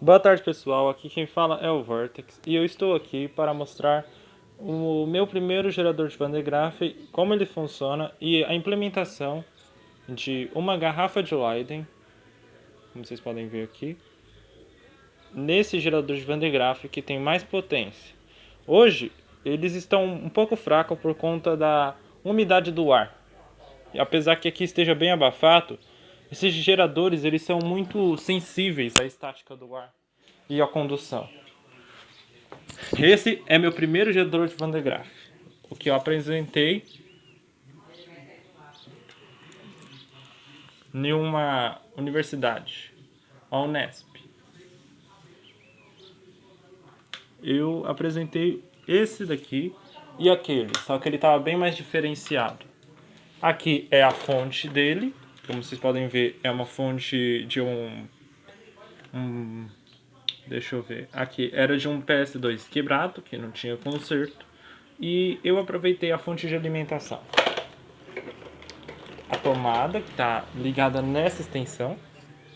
Boa tarde, pessoal. Aqui quem fala é o Vortex e eu estou aqui para mostrar o meu primeiro gerador de Van de Graaff, como ele funciona e a implementação de uma garrafa de Leyden, como vocês podem ver aqui, nesse gerador de Van de Graaff que tem mais potência. Hoje eles estão um pouco fracos por conta da umidade do ar. E apesar que aqui esteja bem abafado, esses geradores eles são muito sensíveis à estática do ar e à condução. Esse é meu primeiro gerador de Van de Graaff. O que eu apresentei em uma universidade, a Unesp. Eu apresentei esse daqui e aquele, só que ele estava bem mais diferenciado. Aqui é a fonte dele, como vocês podem ver, é uma fonte de deixa eu ver, aqui era de um PS2 quebrado, que não tinha conserto, e eu aproveitei a fonte de alimentação. A tomada que está ligada nessa extensão.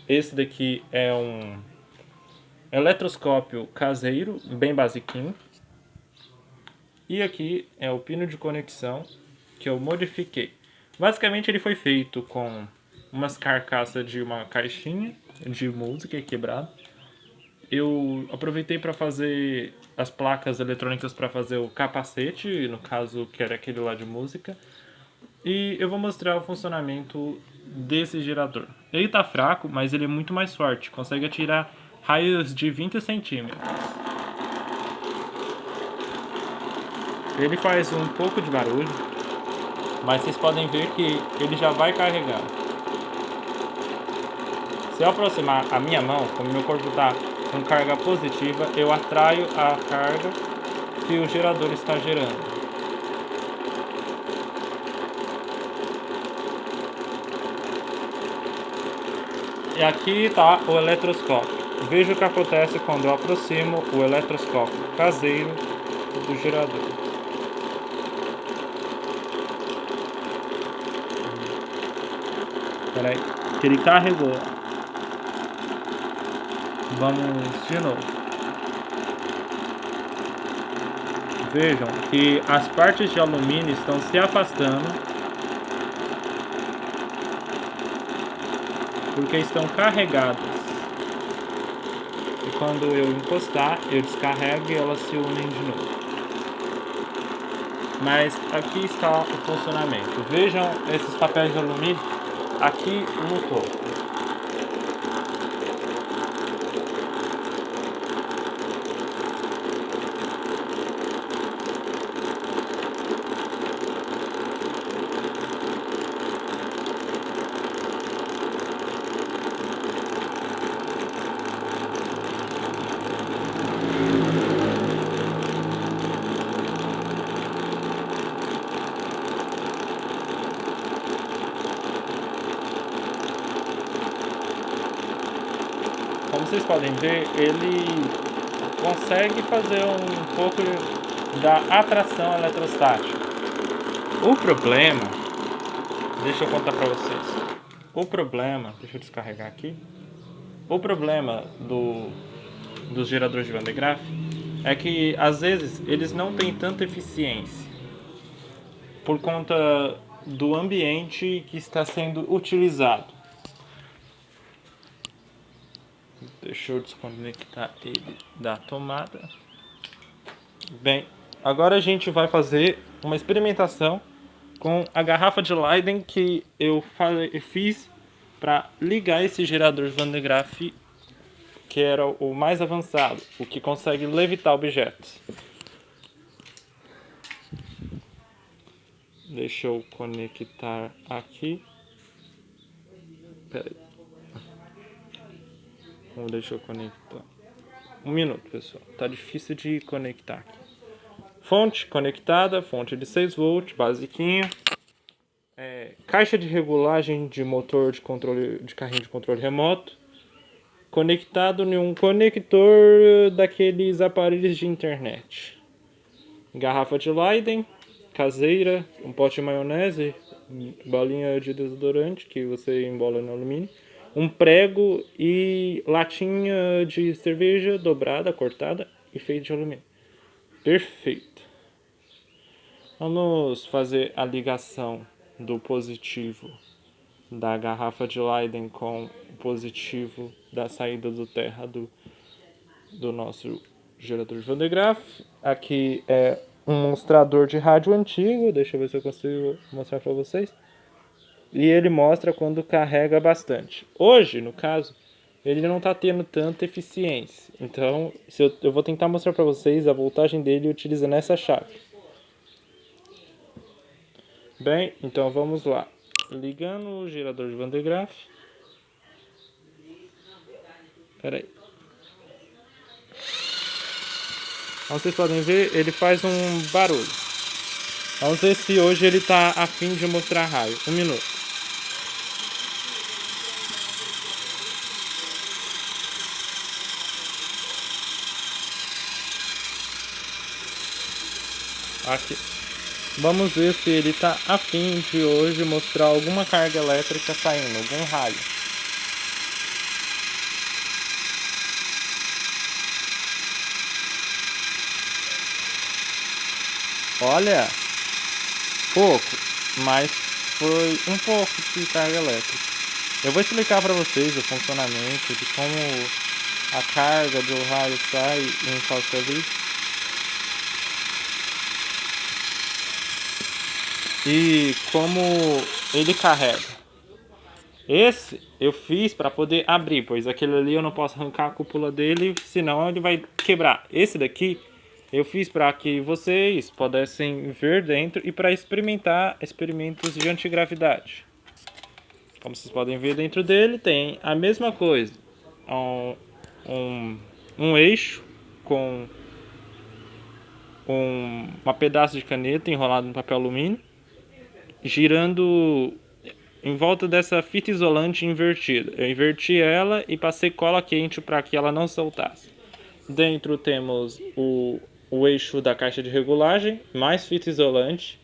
Esse daqui é um eletroscópio caseiro, bem basiquinho. E aqui é o pino de conexão que eu modifiquei. Basicamente ele foi feito com umas carcaças de uma caixinha de música quebrada. Eu aproveitei para fazer as placas eletrônicas para fazer o capacete, no caso que era aquele lá de música. E eu vou mostrar o funcionamento desse gerador. Ele está fraco, mas ele é muito mais forte. Consegue atirar raios de 20 centímetros. Ele faz um pouco de barulho, mas vocês podem ver que ele já vai carregar. Se eu aproximar a minha mão, como meu corpo está com carga positiva, eu atraio a carga que o gerador está gerando. E aqui está o eletroscópio. Veja o que acontece quando eu aproximo o eletroscópio caseiro do gerador. Espera aí, que ele carregou. Vamos de novo. Vejam que as partes de alumínio estão se afastando porque estão carregadas. E quando eu encostar, eu descarrego e elas se unem de novo. Mas aqui está o funcionamento. Vejam esses papéis de alumínio aqui no topo. Como vocês podem ver, ele consegue fazer um pouco da atração eletrostática. O problema, deixa eu contar para vocês. O problema, deixa eu descarregar aqui. O problema dos geradores de Van de Graaff é que às vezes eles não têm tanta eficiência por conta do ambiente que está sendo utilizado. Deixa eu desconectar ele da tomada. Bem, agora a gente vai fazer uma experimentação com a garrafa de Leyden que eu fiz para ligar esse gerador de Van de Graaff, que era o mais avançado, o que consegue levitar objetos. Deixa eu conectar aqui. Pera aí. Deixa eu conectar. Um minuto, pessoal. Tá difícil de conectar aqui. Fonte conectada, fonte de 6 volts, basiquinha. Caixa de regulagem de motor de controle de carrinho de controle remoto. Conectado em um conector daqueles aparelhos de internet. Garrafa de Leyden, caseira, um pote de maionese, bolinha de desodorante que você embola no alumínio. um prego e latinha de cerveja dobrada, cortada e feita de alumínio. Perfeito. Vamos fazer a ligação do positivo da garrafa de Leyden com o positivo da saída do terra do nosso gerador de Van de Graaff. Aqui é um mostrador de rádio antigo, deixa eu ver se eu consigo mostrar para vocês. E ele mostra quando carrega bastante. Hoje, no caso, ele não está tendo tanta eficiência. Então, eu vou tentar mostrar para vocês a voltagem dele utilizando essa chave. Bem, então vamos lá. Ligando o gerador de Van de Graaff. Espera aí. Como vocês podem ver, ele faz um barulho. Vamos ver se hoje ele está a fim de mostrar raio. 1 minuto. Aqui. Vamos ver se ele está a fim de hoje mostrar alguma carga elétrica saindo, algum raio. Olha, pouco, mas foi um pouco de carga elétrica. Eu vou explicar para vocês o funcionamento de como a carga do raio sai em qualquer luz. E como ele carrega. Esse eu fiz para poder abrir, pois aquele ali eu não posso arrancar a cúpula dele, senão ele vai quebrar. Esse daqui eu fiz para que vocês pudessem ver dentro e para experimentar experimentos de antigravidade. Como vocês podem ver, dentro dele tem a mesma coisa. Um eixo com uma pedaço de caneta enrolado no papel alumínio, girando em volta dessa fita isolante invertida. Eu inverti ela e passei cola quente para que ela não soltasse. Dentro temos o eixo da caixa de regulagem, mais fita isolante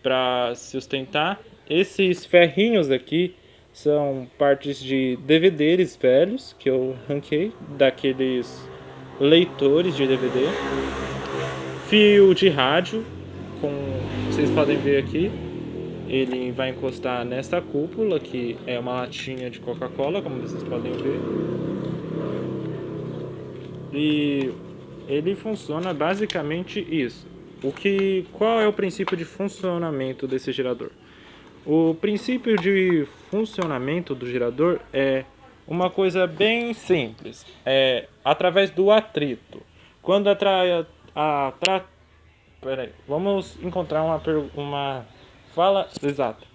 para sustentar. Esses ferrinhos aqui são partes de DVDs velhos que eu arranquei daqueles leitores de DVD. Fio de rádio, vocês podem ver aqui. Ele vai encostar nessa cúpula, que é uma latinha de Coca-Cola, como vocês podem ver. E ele funciona basicamente isso. Qual é o princípio de funcionamento desse gerador? O princípio de funcionamento do gerador é uma coisa bem simples. É através do atrito. Quando vamos encontrar uma fala exata.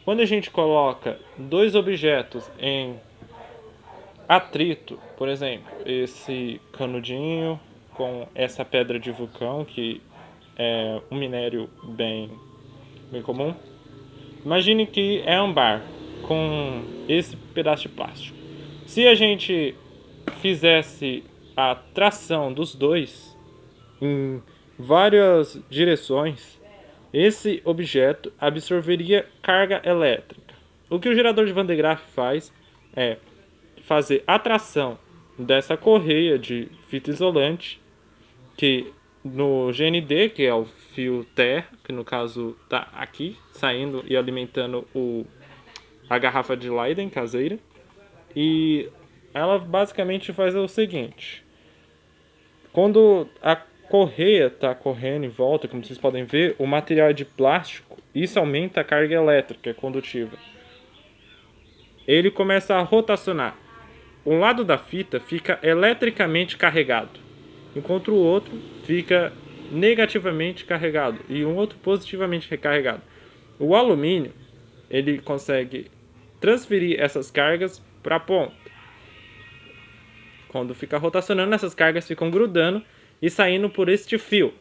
Quando a gente coloca dois objetos em atrito, por exemplo, esse canudinho com essa pedra de vulcão, que é um minério bem comum. Imagine que é um bar com esse pedaço de plástico. Se a gente fizesse a tração dos dois em várias direções, esse objeto absorveria carga elétrica. O que o gerador de Van de Graaff faz é fazer a tração dessa correia de fita isolante, que no GND, que é o fio terra, que no caso está aqui, saindo e alimentando a garrafa de Leyden caseira. E ela basicamente faz o seguinte: quando a correia está correndo em volta, como vocês podem ver, o material é de plástico, isso aumenta a carga elétrica condutiva. Ele começa a rotacionar. Um lado da fita fica eletricamente carregado, enquanto o outro fica negativamente carregado e um outro positivamente recarregado. O alumínio, ele consegue transferir essas cargas para a ponta. Quando fica rotacionando, essas cargas ficam grudando e saindo por este fio,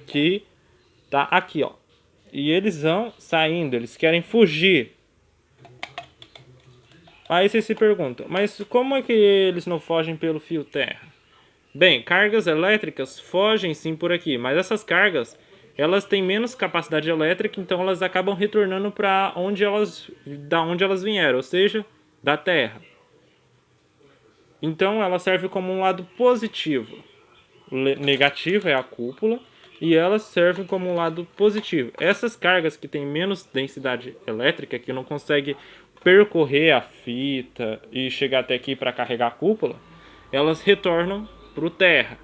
que tá aqui, ó. E eles vão saindo, eles querem fugir. Aí vocês se perguntam, mas como é que eles não fogem pelo fio terra? Bem, cargas elétricas fogem sim por aqui, mas essas cargas, elas têm menos capacidade elétrica, então elas acabam retornando para da onde elas vieram, ou seja, da terra. Então ela serve como um lado positivo. Negativo é a cúpula e elas servem como um lado positivo. Essas cargas que têm menos densidade elétrica, que não consegue percorrer a fita e chegar até aqui para carregar a cúpula, elas retornam para o terra.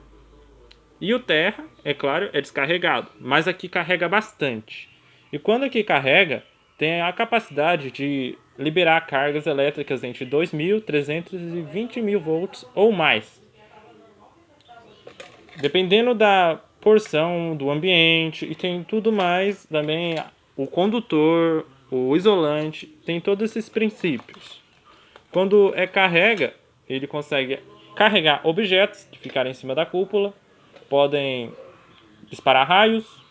E o terra, é claro, é descarregado, mas aqui carrega bastante. E quando aqui carrega, tem a capacidade de liberar cargas elétricas entre 2.000 e 320.000 volts ou mais. Dependendo da porção do ambiente e tem tudo mais, também o condutor, o isolante, tem todos esses princípios. Quando carrega, ele consegue carregar objetos que ficarem em cima da cúpula, podem disparar raios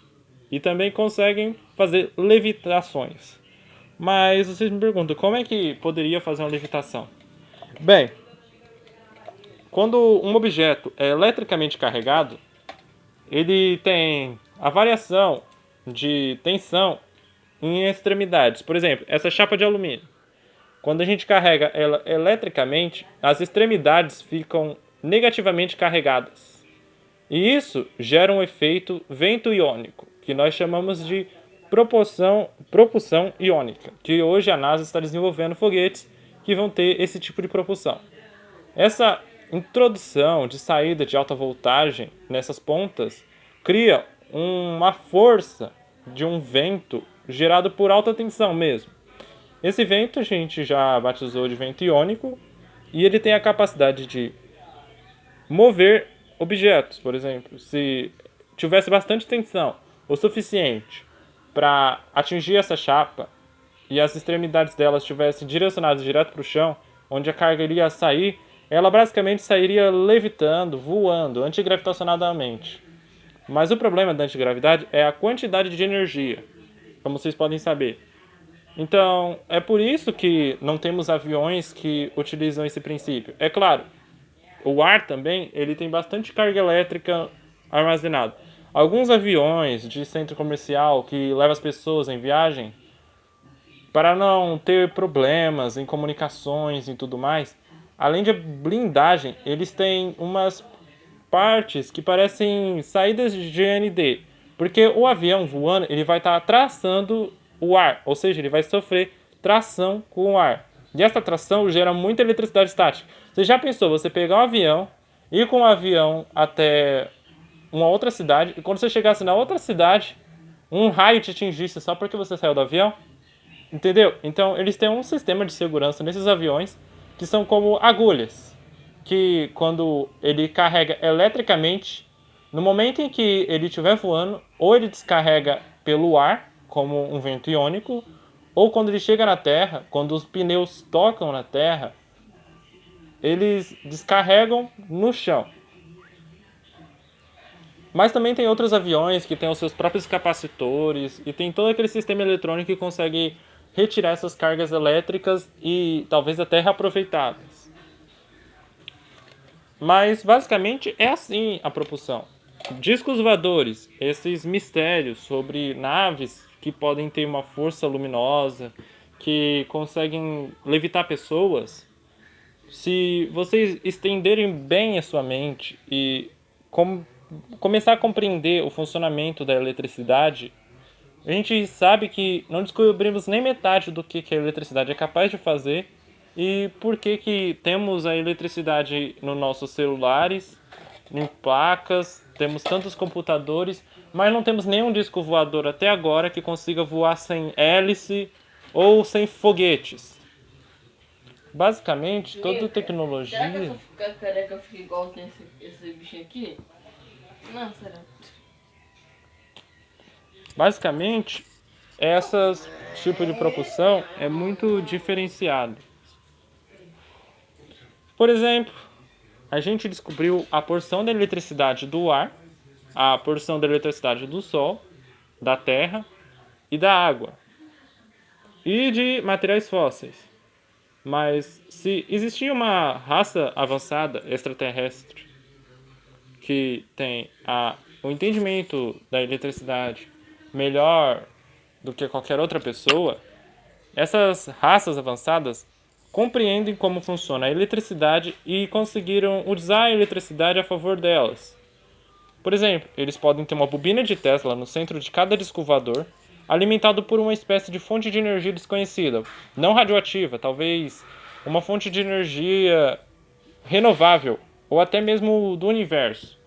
e também conseguem fazer levitações. Mas vocês me perguntam, como é que poderia fazer uma levitação? Bem, quando um objeto é eletricamente carregado, ele tem a variação de tensão em extremidades. Por exemplo, essa chapa de alumínio. Quando a gente carrega ela eletricamente, as extremidades ficam negativamente carregadas. E isso gera um efeito vento iônico, que nós chamamos de propulsão iônica, que hoje a NASA está desenvolvendo foguetes que vão ter esse tipo de propulsão. Essa introdução de saída de alta voltagem nessas pontas cria uma força de um vento gerado por alta tensão mesmo. Esse vento a gente já batizou de vento iônico e ele tem a capacidade de mover objetos, por exemplo. Se tivesse bastante tensão o suficiente para atingir essa chapa e as extremidades dela estivessem direcionadas direto para o chão, onde a carga iria sair, ela basicamente sairia levitando, voando, antigravitacionadamente. Mas o problema da antigravidade é a quantidade de energia, como vocês podem saber. Então, é por isso que não temos aviões que utilizam esse princípio. É claro, o ar também ele tem bastante carga elétrica armazenada. Alguns aviões de centro comercial que levam as pessoas em viagem, para não ter problemas em comunicações e tudo mais, além de blindagem, eles têm umas partes que parecem saídas de GND, porque o avião voando ele vai estar traçando o ar, ou seja, ele vai sofrer tração com o ar. E essa tração gera muita eletricidade estática. Você já pensou você pegar um avião, ir com um avião até uma outra cidade, e quando você chegasse na outra cidade, um raio te atingisse só porque você saiu do avião? Entendeu? Então, eles têm um sistema de segurança nesses aviões que são como agulhas, que quando ele carrega eletricamente, no momento em que ele estiver voando, ou ele descarrega pelo ar, como um vento iônico, ou quando ele chega na Terra, quando os pneus tocam na Terra, eles descarregam no chão. Mas também tem outros aviões que têm os seus próprios capacitores e tem todo aquele sistema eletrônico que consegue retirar essas cargas elétricas e talvez até reaproveitá-las. Mas basicamente é assim a propulsão. Discos voadores, esses mistérios sobre naves que podem ter uma força luminosa, que conseguem levitar pessoas, se vocês estenderem bem a sua mente e começar a compreender o funcionamento da eletricidade, a gente sabe que não descobrimos nem metade do que a eletricidade é capaz de fazer e por que temos a eletricidade nos nossos celulares, em placas, temos tantos computadores, mas não temos nenhum disco voador até agora que consiga voar sem hélice ou sem foguetes. Basicamente, toda tecnologia... Será que eu sou ficar careca, eu fico igual tem esse bichinho aqui? Não, será? Basicamente, esses tipos de propulsão é muito diferenciado. Por exemplo, a gente descobriu a porção da eletricidade do ar, a porção da eletricidade do Sol, da Terra e da água. E de materiais fósseis. Mas se existia uma raça avançada extraterrestre que tem o entendimento da eletricidade melhor do que qualquer outra pessoa, essas raças avançadas compreendem como funciona a eletricidade e conseguiram usar a eletricidade a favor delas. Por exemplo, eles podem ter uma bobina de Tesla no centro de cada disco voador, alimentado por uma espécie de fonte de energia desconhecida, não radioativa, talvez uma fonte de energia renovável, ou até mesmo do universo.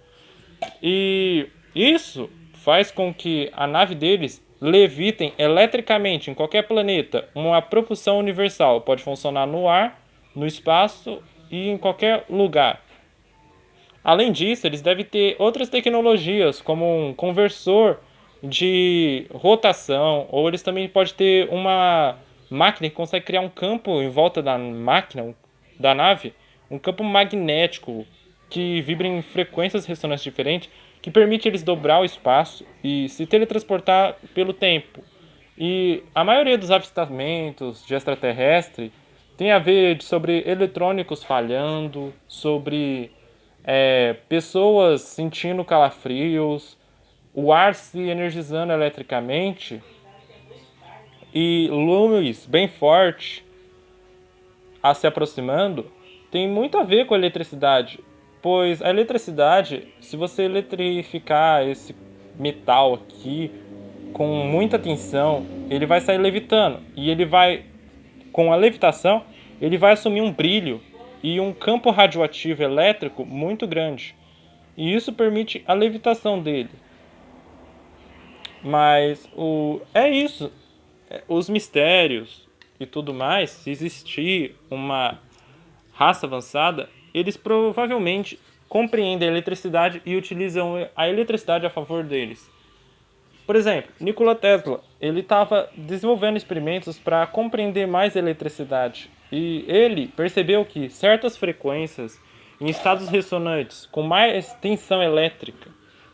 E isso faz com que a nave deles levitem eletricamente em qualquer planeta. Uma propulsão universal pode funcionar no ar, no espaço e em qualquer lugar. Além disso, eles devem ter outras tecnologias, como um conversor de rotação, ou eles também podem ter uma máquina que consegue criar um campo em volta da máquina, da nave, um campo magnético que vibra em frequências ressonantes diferentes, que permite eles dobrar o espaço e se teletransportar pelo tempo. E a maioria dos avistamentos de extraterrestre tem a ver sobre eletrônicos falhando, sobre pessoas sentindo calafrios, o ar se energizando eletricamente e luz bem forte se aproximando, tem muito a ver com a eletricidade. Pois a eletricidade, se você eletrificar esse metal aqui com muita tensão, ele vai sair levitando. E ele vai, com a levitação, ele vai assumir um brilho e um campo radioativo elétrico muito grande. E isso permite a levitação dele. Mas é isso. Os mistérios e tudo mais, se existir uma raça avançada, eles provavelmente compreendem a eletricidade e utilizam a eletricidade a favor deles. Por exemplo, Nikola Tesla, ele estava desenvolvendo experimentos para compreender mais a eletricidade. E ele percebeu que certas frequências em estados ressonantes com mais tensão elétrica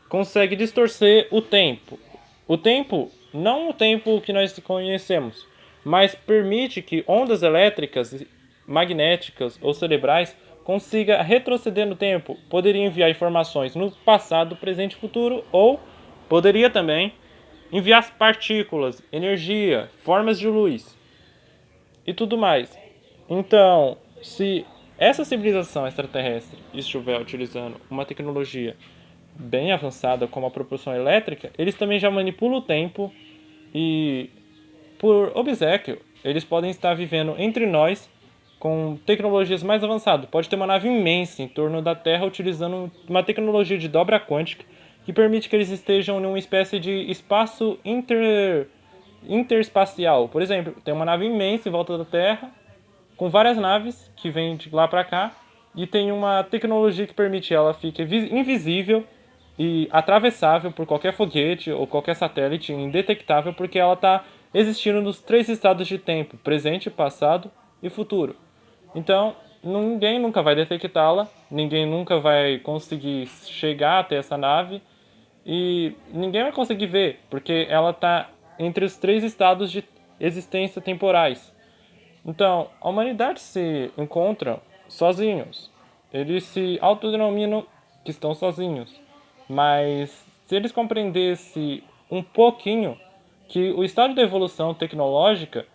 conseguem distorcer o tempo. O tempo, não o tempo que nós conhecemos, mas permite que ondas elétricas, magnéticas ou cerebrais consiga retroceder no tempo. Poderia enviar informações no passado, presente e futuro, ou poderia também enviar partículas, energia, formas de luz e tudo mais. Então, se essa civilização extraterrestre estiver utilizando uma tecnologia bem avançada como a propulsão elétrica, eles também já manipulam o tempo e, por obséquio, eles podem estar vivendo entre nós com tecnologias mais avançadas. Pode ter uma nave imensa em torno da Terra utilizando uma tecnologia de dobra quântica que permite que eles estejam em uma espécie de espaço interespacial. Por exemplo, tem uma nave imensa em volta da Terra, com várias naves que vêm de lá para cá, e tem uma tecnologia que permite ela fique invisível e atravessável por qualquer foguete ou qualquer satélite, indetectável, porque ela está existindo nos 3 estados de tempo, presente, passado e futuro. Então, ninguém nunca vai detectá-la, ninguém nunca vai conseguir chegar até essa nave e ninguém vai conseguir ver, porque ela está entre os 3 estados de existência temporais. Então, a humanidade se encontra sozinhos. Eles se autodenominam que estão sozinhos. Mas se eles compreendessem um pouquinho que o estado de evolução tecnológica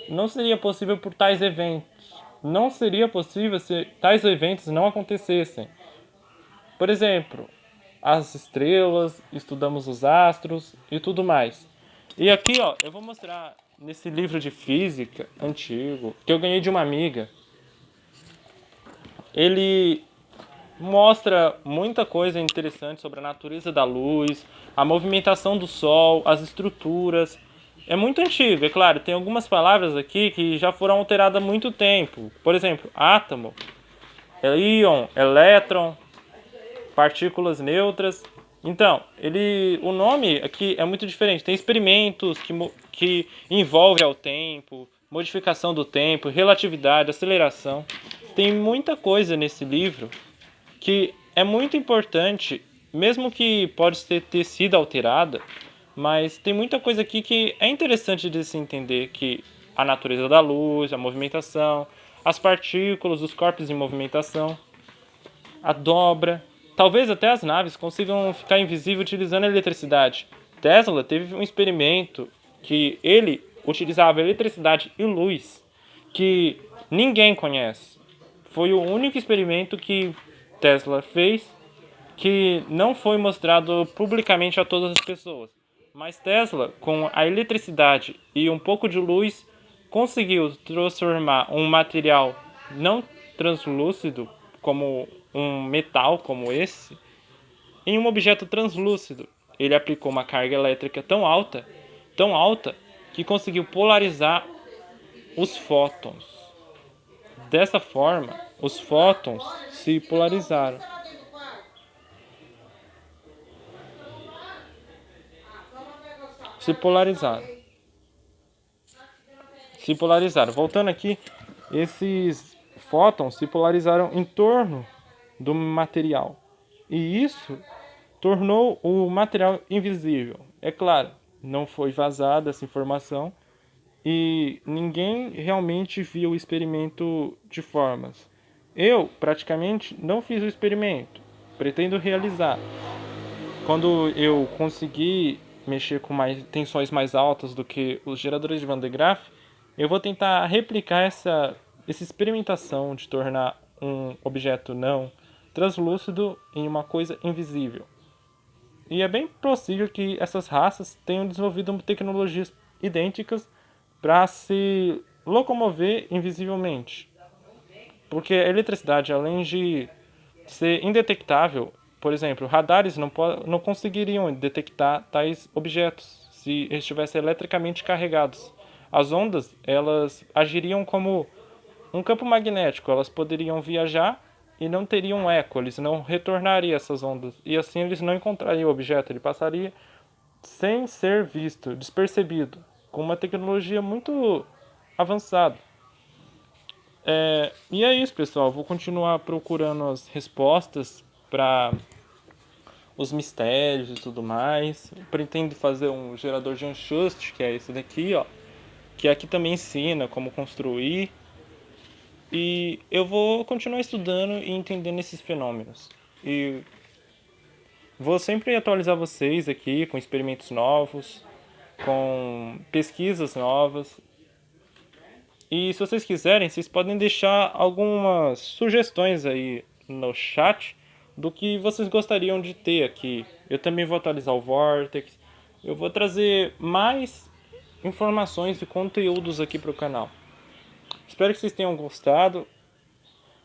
não seria possível por tais eventos. Não seria possível se tais eventos não acontecessem. Por exemplo, as estrelas, estudamos os astros e tudo mais. E aqui, ó, eu vou mostrar nesse livro de física antigo, que eu ganhei de uma amiga. Ele mostra muita coisa interessante sobre a natureza da luz, a movimentação do Sol, as estruturas. É muito antigo, é claro, tem algumas palavras aqui que já foram alteradas há muito tempo. Por exemplo, átomo, íon, elétron, partículas neutras. Então, o nome aqui é muito diferente. Tem experimentos que envolvem ao tempo, modificação do tempo, relatividade, aceleração. Tem muita coisa nesse livro que é muito importante, mesmo que pode ter sido alterada, mas tem muita coisa aqui que é interessante de se entender, que a natureza da luz, a movimentação, as partículas, os corpos em movimentação, a dobra. Talvez até as naves consigam ficar invisíveis utilizando a eletricidade. Tesla teve um experimento que ele utilizava eletricidade e luz, que ninguém conhece. Foi o único experimento que Tesla fez que não foi mostrado publicamente a todas as pessoas. Mas Tesla, com a eletricidade e um pouco de luz, conseguiu transformar um material não translúcido, como um metal como esse, em um objeto translúcido. Ele aplicou uma carga elétrica tão alta, que conseguiu polarizar os fótons. Dessa forma, os fótons se polarizaram. Se polarizaram. Se polarizaram. Voltando aqui, esses fótons se polarizaram em torno do material. E isso tornou o material invisível. É claro, não foi vazada essa informação e ninguém realmente viu o experimento de formas. Eu, praticamente, não fiz o experimento. Pretendo realizar. Quando eu conseguir mexer com tensões mais altas do que os geradores de Van de Graaff, eu vou tentar replicar essa experimentação de tornar um objeto não translúcido em uma coisa invisível. E é bem possível que essas raças tenham desenvolvido tecnologias idênticas para se locomover invisivelmente. Porque a eletricidade, além de ser indetectável, por exemplo, radares não conseguiriam detectar tais objetos se estivessem eletricamente carregados. As ondas, elas agiriam como um campo magnético, elas poderiam viajar e não teriam eco, eles não retornariam essas ondas. E assim eles não encontrariam o objeto, ele passaria sem ser visto, despercebido, com uma tecnologia muito avançada. E é isso, pessoal. Vou continuar procurando as respostas para os mistérios e tudo mais. Eu pretendo fazer um gerador de Unschust, que é esse daqui, ó, que aqui também ensina como construir. E eu vou continuar estudando e entendendo esses fenômenos. E vou sempre atualizar vocês aqui com experimentos novos, com pesquisas novas. E se vocês quiserem, vocês podem deixar algumas sugestões aí no chat do que vocês gostariam de ter aqui. Eu também vou atualizar o Vortex. Eu vou trazer mais informações e conteúdos aqui para o canal. Espero que vocês tenham gostado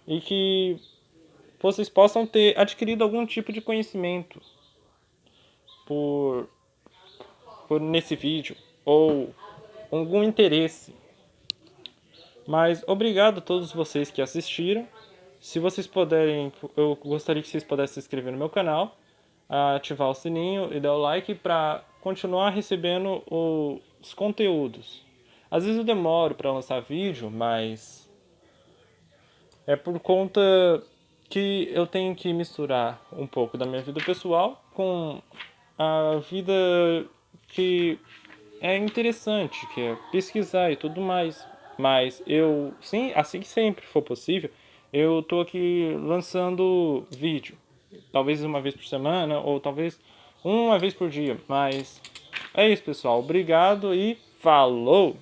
e que vocês possam ter adquirido algum tipo de conhecimento por nesse vídeo ou algum interesse. Mas obrigado a todos vocês que assistiram. Se vocês puderem, eu gostaria que vocês pudessem se inscrever no meu canal, ativar o sininho e dar o like para continuar recebendo os conteúdos. Às vezes eu demoro para lançar vídeo, mas é por conta que eu tenho que misturar um pouco da minha vida pessoal com a vida que é interessante, que é pesquisar e tudo mais. Mas eu, sim, assim que sempre for possível, eu tô aqui lançando vídeo. Talvez uma vez por semana, ou talvez uma vez por dia. Mas é isso, pessoal. Obrigado e falou!